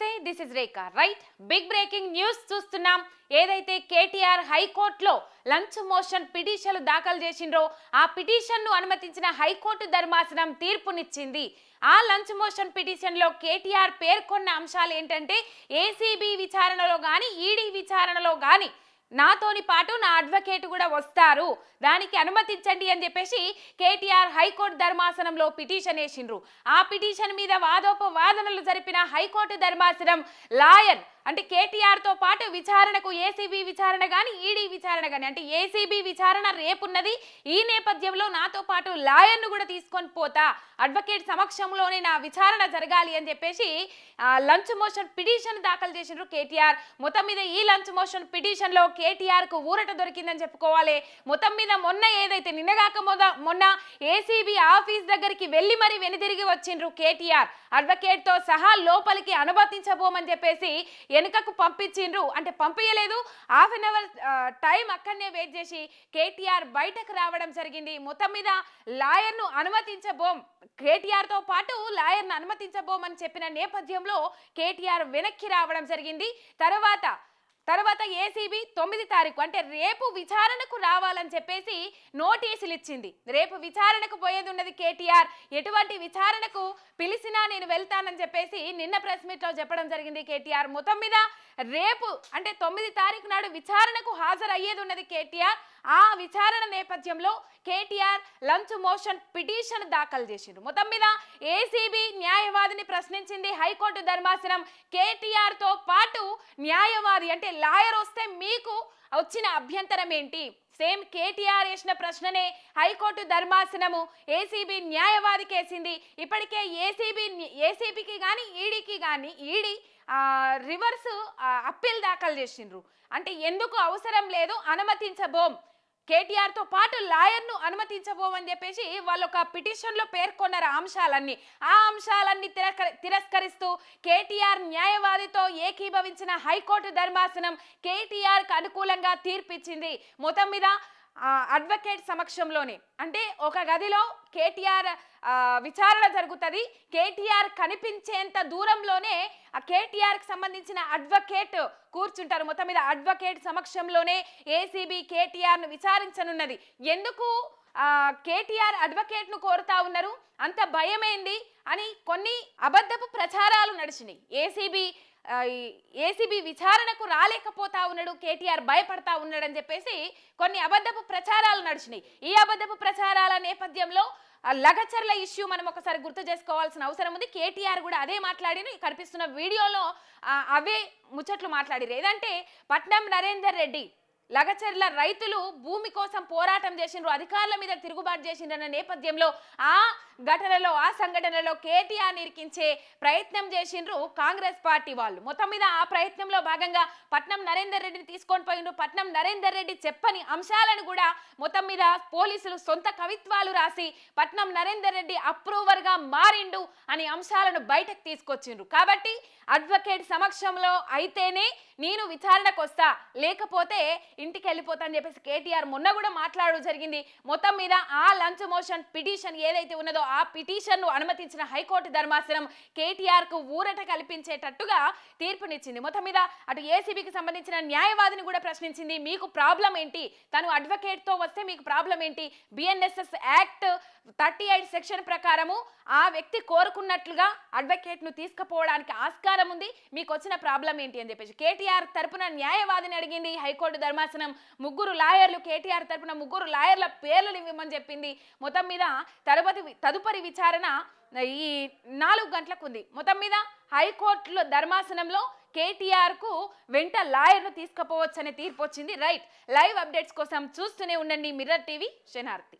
నమస్తే this is Rekha right big breaking news చూస్తున్నాం. ఏదైతే కేటీఆర్ హైకోర్టులో లంచ్ మోషన్ పిటిషన్ దాఖలు చేసిండ్రో ఆ పిటిషన్ ను అనుమతించిన హైకోర్టు ధర్మాసనం తీర్పునిచ్చింది. ఆ లంచ్ మోషన్ పిటిషన్ లో కేటీఆర్ పేర్కొన్న అంశాలు ఏంటంటే ఏసీబీ విచారణలో గాని ఈడీ విచారణలో గాని నాతోని పాటు నా అడ్వకేట్ కూడా వస్తారు, దానికి అనుమతించండి అని చెప్పేసి కేటీఆర్ హైకోర్టు ధర్మాసనంలో పిటిషన్ వేసిండ్రు. ఆ పిటిషన్ మీద వాదోపవాదనలు జరిపిన హైకోర్టు ధర్మాసనం లాయర్ అంటే కేటీఆర్తో పాటు విచారణకు ఏసీబీ విచారణ కానీ ఈడీ విచారణ కానీ అంటే ఏసీబీ విచారణ రేపున్నది, ఈ నేపథ్యంలో నాతో పాటు లాయర్ను కూడా తీసుకొని పోతా, అడ్వకేట్ సమక్షంలోనే నా విచారణ జరగాలి అని చెప్పేసి లంచ్ మోషన్ పిటిషన్ దాఖలు చేసిండ్రు కేటీఆర్. మొత్తం మీద ఈ లంచ్ మోషన్ పిటిషన్లో కేటీఆర్కు ఊరట దొరికిందని చెప్పుకోవాలి. మొత్తం మీద మొన్న ఏదైతే నిన్నగాక మొన్న ఏసీబీ ఆఫీస్ దగ్గరికి వెళ్ళి మరి వెనుదిరిగి వచ్చిండ్రు కేటీఆర్. అడ్వకేట్తో సహా లోపలికి అనుమతించబోమని చెప్పేసి వెనుకకు పంపించిండ్రు. అంటే పంపించలేదు, హాఫ్ అన్ అవర్ టైం అక్కడనే వెయిట్ చేసి కేటీఆర్ బయటకు రావడం జరిగింది. మొత్తం మీద లాయర్ను అనుమతించబోం, కేటీఆర్తో పాటు లాయర్ను అనుమతించబోమని చెప్పిన నేపథ్యంలో కేటీఆర్ వెనక్కి రావడం జరిగింది. తర్వాత ఏసీబీ 9 తారీఖు అంటే రేపు విచారణకు రావాలని చెప్పేసి నోటీసులు ఇచ్చింది. రేపు విచారణకు పోయేది ఉన్నది కేటీఆర్, ఎటువంటి విచారణకు పిలిచినా నేను వెళ్తానని చెప్పేసి నిన్న ప్రెస్ మీట్లో చెప్పడం జరిగింది కేటీఆర్. మొత్తం మీద రేపు అంటే 9 తారీఖు నాడు విచారణకు హాజరయ్యేది ఉన్నది కేటీఆర్. ఆ విచారణ నేపథ్యంలో కేటీఆర్ లంచ్ మోషన్ పిటిషన్ దాఖలు చేసిండ్రు. మొత్తం మీద ఏసీబీ న్యాయవాదిని ప్రశ్నించింది హైకోర్టు ధర్మాసనం. కేటీఆర్తో పాటు న్యాయవాది అంటే లాయర్ వస్తే మీకు వచ్చిన అభ్యంతరం ఏంటి? సేమ్ కేటీఆర్ వేసిన ప్రశ్ననే హైకోర్టు ధర్మాసనము ఏసీబీ న్యాయవాదికి వేసింది. ఇప్పటికే ఏసీబీకి కానీ ఈడీకి కానీ ఈడీ రివర్స్ అప్పీల్ దాఖలు చేసిండ్రు. అంటే ఎందుకు అవసరం లేదు, అనుమతించబోం, కేటీఆర్తో పాటు లాయర్ను అనుమతించబోమని చెప్పేసి వాళ్ళు ఒక పిటిషన్లో పేర్కొన్నారు ఆ అంశాలన్నీ తిరస్కరిస్తూ కేటీఆర్ న్యాయవాదితో ఏకీభవించిన హైకోర్టు ధర్మాసనం కేటీఆర్కు అనుకూలంగా తీర్పిచ్చింది. మొత్తం మీద అడ్వకేట్ సమక్షంలోనే అంటే ఒక గదిలో కేటీఆర్ విచారణ జరుగుతుంది. కేటీఆర్ కనిపించేంత దూరంలోనే ఆ కేటీఆర్కి సంబంధించిన అడ్వకేట్ కూర్చుంటారు. మొత్తం మీద అడ్వకేట్ సమక్షంలోనే ఏసీబీ కేటీఆర్ను విచారించనున్నది. ఎందుకు కేటీఆర్ అడ్వకేట్ను కోరుతా ఉన్నారు, అంత భయమైంది అని కొన్ని అబద్ధపు ప్రచారాలు నడిచినాయి. ఏసీబీ విచారణకు రాలేకపోతా ఉన్నాడు, కేటీఆర్ భయపడతా ఉన్నాడని చెప్పేసి కొన్ని అబద్ధపు ప్రచారాలు నడిచినాయి. ఈ అబద్ధపు ప్రచారాల నేపథ్యంలో లగచర్ల ఇష్యూ మనం ఒకసారి గుర్తు చేసుకోవాల్సిన అవసరం ఉంది. కేటీఆర్ కూడా అదే మాట్లాడిన కనిపిస్తున్న వీడియోలో అవే ముచ్చట్లు మాట్లాడిరు. ఏదంటే పట్నం నరేందర్ రెడ్డి లగచర్ల రైతులు భూమి కోసం పోరాటం చేసిండ్రు, అధికారుల మీద తిరుగుబాటు చేసిండ్రన్న నేపథ్యంలో ఆ ఘటనలో ఆ సంఘటనలో కేటీఆర్ ఇరికించే ప్రయత్నం చేసిండ్రు కాంగ్రెస్ పార్టీ వాళ్ళు. మొత్తం మీద ఆ ప్రయత్నంలో భాగంగా పట్నం నరేందర్ రెడ్డిని తీసుకొని పోయిండ్రు. పట్నం నరేందర్ రెడ్డి చెప్పని అంశాలను కూడా మొత్తం మీద పోలీసులు సొంత కవిత్వాలు రాసి పట్నం నరేందర్ రెడ్డి అప్రూవర్గా మారిండు అని అంశాలను బయటకు తీసుకొచ్చిండ్రు. కాబట్టి అడ్వకేట్ సమక్షంలో అయితేనే నేను విచారణకు వస్తా, లేకపోతే ఇంటికి వెళ్ళిపోతా అని చెప్పేసి కేటీఆర్ మొన్న కూడా మాట్లాడడం జరిగింది. మొత్తం మీద ఆ లంచ్ మోషన్ పిటిషన్ ఏదైతే ఉన్నదో ఆ పిటిషన్ను అనుమతించిన హైకోర్టు ధర్మాసనం కేటీఆర్కు ఊరట కల్పించేటట్టుగా తీర్పునిచ్చింది. మొత్తం మీద అటు ఏసీబీకి సంబంధించిన న్యాయవాదిని కూడా ప్రశ్నించింది. మీకు ప్రాబ్లం ఏంటి, తను అడ్వకేట్తో వస్తే మీకు ప్రాబ్లం ఏంటి? బిఎన్ఎస్ఎస్ యాక్ట్ 38 సెక్షన్ ప్రకారము ఆ వ్యక్తి కోరుకున్నట్లుగా అడ్వకేట్ను తీసుకుపోవడానికి ఆస్కారం ఉంది, మీకు వచ్చిన ప్రాబ్లం ఏంటి అని చెప్పేసి కేటీఆర్ తరపున న్యాయవాదిని అడిగింది హైకోర్టు ధర్మాసనం. ముగ్గురు లాయర్లు కేటీఆర్ తరపున ముగ్గురు లాయర్ల పేర్లను ఇవ్వమని చెప్పింది. మొత్తం మీద తదుపరి విచారణ ఈ 4 గంటలకు ఉంది. మొత్తం మీద హైకోర్టులో ధర్మాసనంలో కేటీఆర్కు వెంట లాయర్ను తీసుకుపోవచ్చనే తీర్పు వచ్చింది. రైట్, లైవ్ అప్డేట్స్ కోసం చూస్తూనే ఉండండి మిర్రర్ టీవీ. శనార్థి.